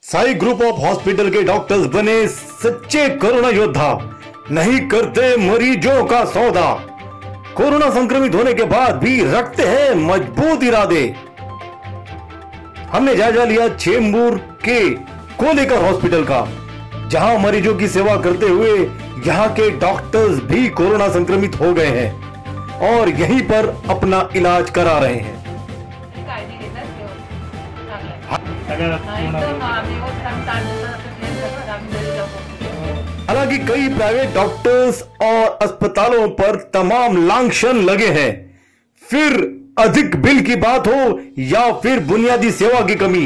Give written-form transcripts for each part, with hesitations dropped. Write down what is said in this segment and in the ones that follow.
Sai group of hospital के doctors बने सच्चे कोरोना योद्धा, नहीं करते मरीजों का सौदा। कोरोना संक्रमित होने के बाद भी रखते हैं मजबूत इरादे। हमने जायजा लिया चेंबूर के कोलेकर हॉस्पिटल का, जहां मरीजों की सेवा करते हुए यहां के डॉक्टर्स भी कोरोना संक्रमित हो गए हैं और यहीं पर अपना इलाज करा रहे हैं। हालांकि कई प्राइवेट डॉक्टर्स और अस्पतालों पर तमाम लांछन लगे हैं, फिर अधिक बिल की बात हो या फिर बुनियादी सेवा की कमी,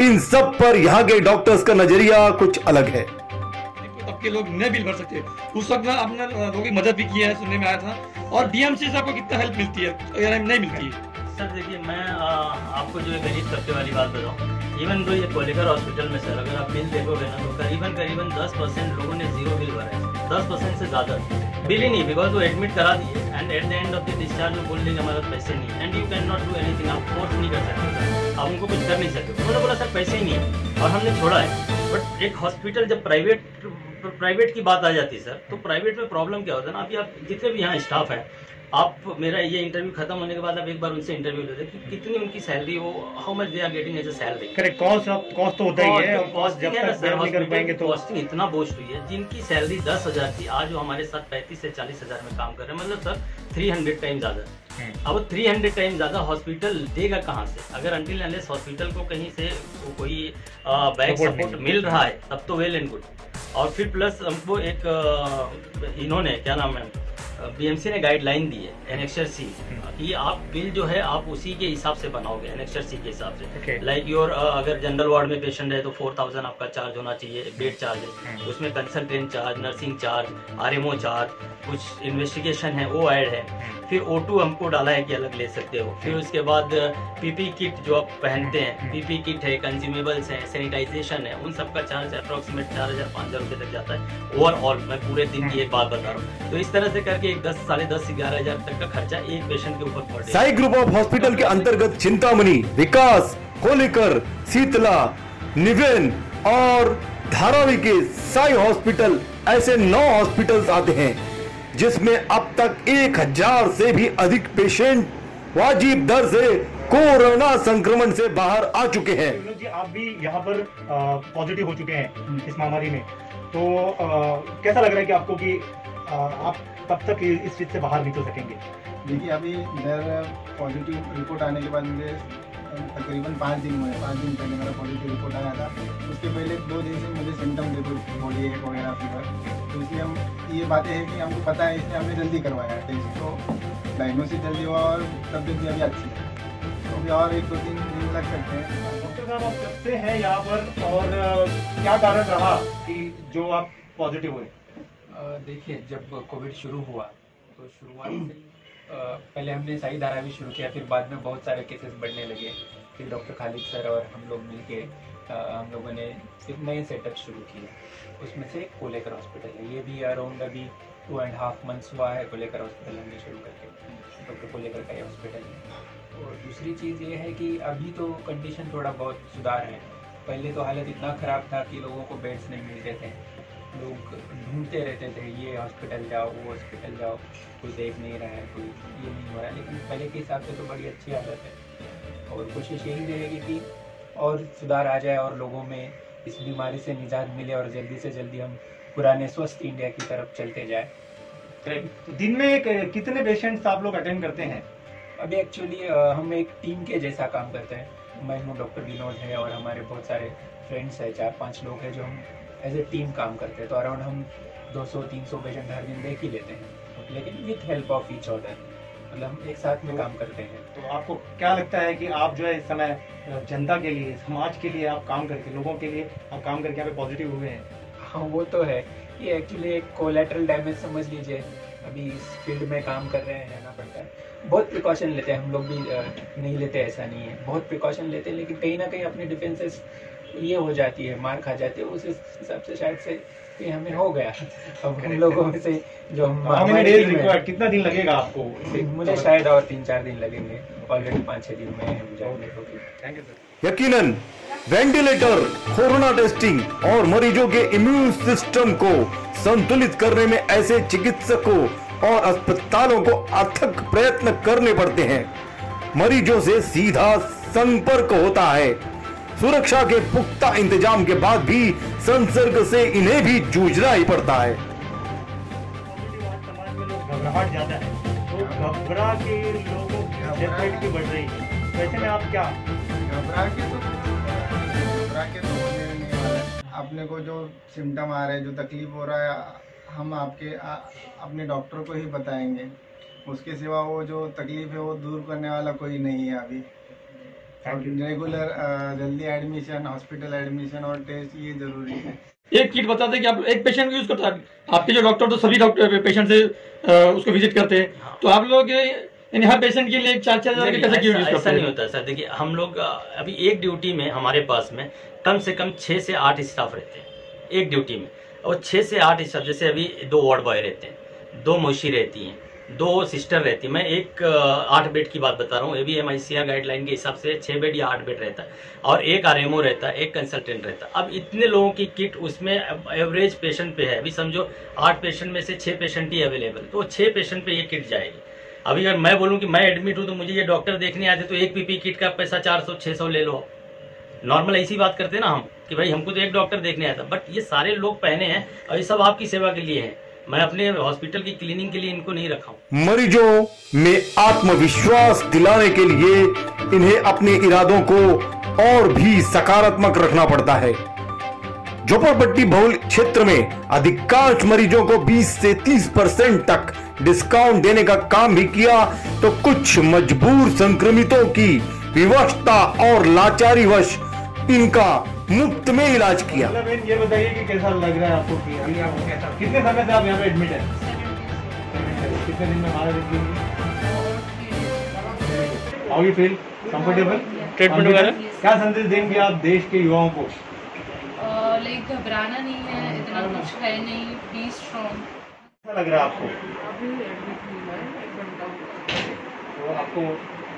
इन सब पर यहाँ के डॉक्टर्स का नजरिया कुछ अलग है। तब के लोग नहीं बिल भर सकते, उस वक्त आपने लोगों की मदद भी की है, सुनने में आया था। और डीएमसी से आपको कितना हेल्प मिलती है अगर नहीं मिलती है? सर देखिए, मैं आपको जो गरीब तबके वाली बात बताऊँ, इवन तो ये कोलेकर हॉस्पिटल में सर अगर आप बिल देखोगे ना तो करीबन 10% लोगों ने जीरो बिल भरा है। 10% से ज़्यादा बिल ही नहीं, बिकॉज वो एडमिट करा दिए and at the end of the discharge में बोल देंगे हमारे पास पैसे नहीं, and you can not do anything. आप फोर्स नहीं कर सकते सर, आप उनको कुछ कर नहीं सकते। उन्होंने बोला सर पैसे ही नहीं है और हमने छोड़ा है। बट एक हॉस्पिटल जब प्राइवेट की बात आ जाती है सर, तो प्राइवेट में प्रॉब्लम क्या होता है ना, अभी आप जितने भी यहाँ स्टाफ है, आप मेरा ये इंटरव्यू खत्म होने के बाद आप एक बार उनसे इंटरव्यू लेते कि कितनी उनकी सैलरी हो, how much they are getting as a salary. Correct, cost तो होता ही है, कॉस्ट जब तक नहीं कर पाएंगे तो कॉस्टिंग इतना बूस्ट हुई है। जिनकी सैलरी 10,000 थी, आज वो हमारे साथ 35 से 40,000 में काम कर रहे हैं, मतलब सर 300 टाइम ज्यादा। अब 300 टाइम ज्यादा हॉस्पिटल देगा कहाँ से? अगर अंटिल अनलेस हॉस्पिटल को कहीं से कोई बैक सपोर्ट मिल रहा है तब तो वेल एंड गुड। और फिर प्लस हमको एक इन्होंने क्या नाम है, बीएमसी ने गाइडलाइन दी है एनेक्सर सी कि आप बिल जो है आप उसी के हिसाब से बनाओगे, एनेक्सर सी के हिसाब से। लाइक योर अगर जनरल वार्ड में पेशेंट है तो 4,000 आपका चार्ज होना चाहिए, बेड चार्ज है, उसमें consultant charge, nursing charge, RMO charge, कुछ इन्वेस्टिगेशन है वो ऐड है। फिर O2 हमको डाला है कि अलग ले सकते हो। फिर उसके बाद पीपी किट जो आप पहनते हैं, पीपी किट है, कंज्यूमेबल्स है, सैनिटाइजेशन है, उन सब का चार्ज अप्रोक्सीमेट 4,000-5,000 रुपये तक जाता है ओवरऑल। मैं पूरे दिन की एक बात बता रहा हूँ। तो इस तरह से करके 10, 10,500 से 11,000 तक का खर्चा एक पेशेंट के ऊपर पड़ रहा है। साई ग्रुप ऑफ हॉस्पिटल के अंतर्गत चिंतामणि, विकास, कोलेकर, शीतला, निवेन और धारावी के साई हॉस्पिटल, ऐसे 9 हॉस्पिटल्स आते हैं जिसमें अब तक 1,000 से भी अधिक पेशेंट वाजिब दर से कोरोना संक्रमण से बाहर आ चुके हैं। जी, आप भी यहाँ पर पॉजिटिव हो चुके हैं इस महामारी में, तो कैसा लग रहा है कि आपको कि आप कब तक इस चीज से बाहर निकल सकेंगे? देखिए, अभी इधर पॉजिटिव रिपोर्ट आने के बाद मुझे तकरीबन 5 दिन हुए। 5 दिन पहले मेरा पॉजिटिव रिपोर्ट आया था। उसके पहले 2 दिन से मुझे सिम्टम थे, बॉडी एक वगैरह फीवर। तो इसलिए हम ये बातें हैं कि हमको पता है, इसलिए हमने जल्दी करवाया टेस्ट, तो डायग्नोसिस जल्दी हुआ और तबीयत भी अभी अच्छी है। तो अभी और 1-2-3 दिन लग सकते हैं। डॉक्टर साहब, आप कब से हैं यहाँ पर और क्या कारण रहा कि जो आप पॉजिटिव हुए? देखिए, जब कोविड शुरू हुआ तो शुरुआत से पहले हमने साई धारावी शुरू किया, फिर बाद में बहुत सारे केसेस बढ़ने लगे। फिर डॉक्टर खालिद सर और हम लोग मिलके हम लोगों ने फिर नए सेटअप शुरू किए। उसमें से कोलेकर हॉस्पिटल है, ये भी अराउंड अभी 2.5 मंथ्स हुआ है कोलेकर हॉस्पिटल हमने शुरू करके। डॉक्टर कोलेकर का ये हॉस्पिटल है। और दूसरी चीज़ ये है कि अभी तो कंडीशन थोड़ा बहुत सुधार है। पहले तो हालत इतना ख़राब था कि लोगों को बेड्स नहीं मिलते थे, लोग ढूंढते रहते थे, ये हॉस्पिटल जाओ, वो हॉस्पिटल जाओ, कोई देख नहीं रहा है, कोई ये नहीं हो रहा है। लेकिन पहले के हिसाब से तो बड़ी अच्छी हालत है और कोशिश यही रहेगी कि और सुधार आ जाए और लोगों में इस बीमारी से निजात मिले और जल्दी से जल्दी हम पुराने स्वस्थ इंडिया की तरफ चलते जाए। दिन में कितने पेशेंट्स आप लोग अटेंड करते हैं? अभी एक्चुअली हम एक टीम के जैसा काम करते हैं। मैं हूँ, डॉक्टर विनोद है और हमारे बहुत सारे फ्रेंड्स हैं, 4-5 लोग हैं जो हम एज ए टीम काम करते हैं। तो अराउंड हम 200-300 पेशेंट हर दिन देख ही लेते हैं, लेकिन with help of each other, मतलब हम एक साथ में काम करते हैं। तो आपको क्या लगता है कि आप जो है इस समय जनता के लिए, समाज के लिए आप काम करके, लोगों के लिए आप काम करके यहाँ पे पॉजिटिव हुए हैं? हाँ, वो तो है। ये एक्चुअली एक कोलैटरल डैमेज समझ लीजिए। अभी इस फील्ड में काम कर रहे हैं, रहना पड़ता है, बहुत प्रिकॉशन लेते हैं। हम लोग भी नहीं लेते ऐसा नहीं है, बहुत प्रिकॉशन लेते हैं, लेकिन कहीं ना कहीं अपनी डिफेंसेस ये हो जाती है, मार खा जाती है। उस हिसाब से शायद से कि हमें हो गया। अब हम लोगों में से जो कितना दिन लगेगा आपको? मुझे शायद और 3-4 दिन लगेंगे, ऑलरेडी 5-6 दिन में हो जाएंगे। यकीनन वेंटिलेटर, कोरोना टेस्टिंग और मरीजों के इम्यून सिस्टम को संतुलित करने में ऐसे चिकित्सकों और अस्पतालों को अथक प्रयत्न करने पड़ते हैं। मरीजों से सीधा संपर्क होता है। सुरक्षा के पुख्ता इंतजाम के बाद भी संसर्ग से इन्हें भी जूझना ही पड़ता है। समाज में लोग घबराहट ज्यादा है, तो घबरा के लोगों की डेथ रेट भी बढ़ रही है, तो ऐसे में आप क्या घबरा के तो होने नहीं वाला है। अपने को जो सिम्टम आ रहे हैं, जो तकलीफ हो रहा है, हम अपने डॉक्टर को ही बताएंगे। उसके सिवा वो जो तकलीफ है वो दूर करने वाला कोई नहीं है अभी। रेगुलर जल्दी एडमिशन, हॉस्पिटल एडमिशन और टेस्ट ये जरूरी है। एक किट बताते हैं कि आप एक पेशेंट को यूज करता है, आपके जो डॉक्टर तो सभी डॉक्टर पेशेंट से उसको विजिट करते हैं, तो आप लोग यानी हर पेशेंट के लिए 4-4 हजार के पैसे क्यों यूज करते हैं? ऐसा नहीं होता सर। देखिए हम लोग अभी एक ड्यूटी में हमारे पास में कम से कम 6 से 8 स्टाफ रहते हैं एक ड्यूटी में, और 6 से 8 स्टाफ, जैसे अभी 2 वार्ड बॉय रहते हैं, 2 मोशी रहती हैं, 2 सिस्टर रहती है। मैं एक 8 बेड की बात बता रहा हूँ, ABMICR गाइडलाइन के हिसाब से 6 बेड या 8 बेड रहता है, और एक RMO रहता है, एक कंसल्टेंट रहता है। अब इतने लोगों की किट उसमें एवरेज पेशेंट पे है, अभी समझो 8 पेशेंट में से 6 पेशेंट ही अवेलेबल है, तो 6 पेशेंट पे ये किट जाएगी। अभी अगर मैं बोलूँ कि मैं एडमिट हूँ तो मुझे ये डॉक्टर देखने आते, तो एक PP किट का पैसा 400-600 ले लो। नॉर्मल ऐसी बात करते हैं ना हम कि भाई हमको तो एक डॉक्टर देखने आता, बट ये सारे लोग पहने हैं और ये सब आपकी सेवा के लिए है। मैं अपने हॉस्पिटल की क्लीनिंग के लिए इनको नहीं रखा हूँ। मरीजों में आत्मविश्वास दिलाने के लिए इन्हें अपने इरादों को और भी सकारात्मक रखना पड़ता है। झोपड़पट्टी बहुल क्षेत्र में अधिकांश मरीजों को 20 से 30% तक डिस्काउंट देने का काम भी किया, तो कुछ मजबूर संक्रमितों की विवशता और लाचारी वश इनका मुफ्त में इलाज किया। मतलब ये बताइए कि कैसा लग रहा है आपको कि अभी आपको कैसा, कितने समय से आप यहाँ पे एडमिट हैं? कितने दिन में हमारा how you feel? Comfortable? Treatment वगैरह क्या संदेश देंगे आप देश के युवाओं को? लाइक घबराना नहीं है, इतना कुछ है नहीं, बी स्ट्रॉन्ग। कैसा लग रहा है आपको? तो आपको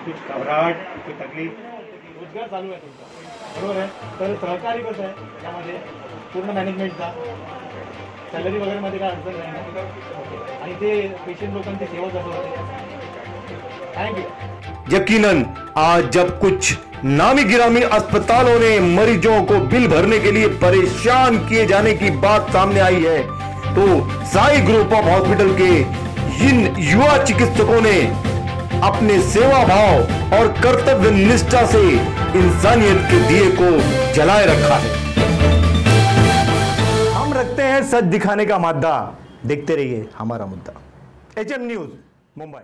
कुछ घबराहट, कोई तकलीफ? रोजगार चालू आहे तुमचा, बरोबर आहे? तर सहकारी कसं आहे त्यामध्ये? पूर्ण मॅनेजमेंटचा सॅलरी वगैरे मध्ये काय अडचण नाही ना? आणि ते पेशंट लोकांची सेवा कसं होते? थँक्यू। यकीनन आज जब कुछ नामी गिरामी अस्पतालों ने मरीजों को बिल भरने के लिए परेशान किए जाने की बात सामने आई है, तो साई ग्रुप ऑफ हॉस्पिटल के इन युवा चिकित्सकों ने अपने सेवा भाव और कर्तव्य निष्ठा से इंसानियत के दिए को जलाए रखा है। हम रखते हैं सच दिखाने का मादा, देखते रहिए हमारा मुद्दा। HM news Mumbai.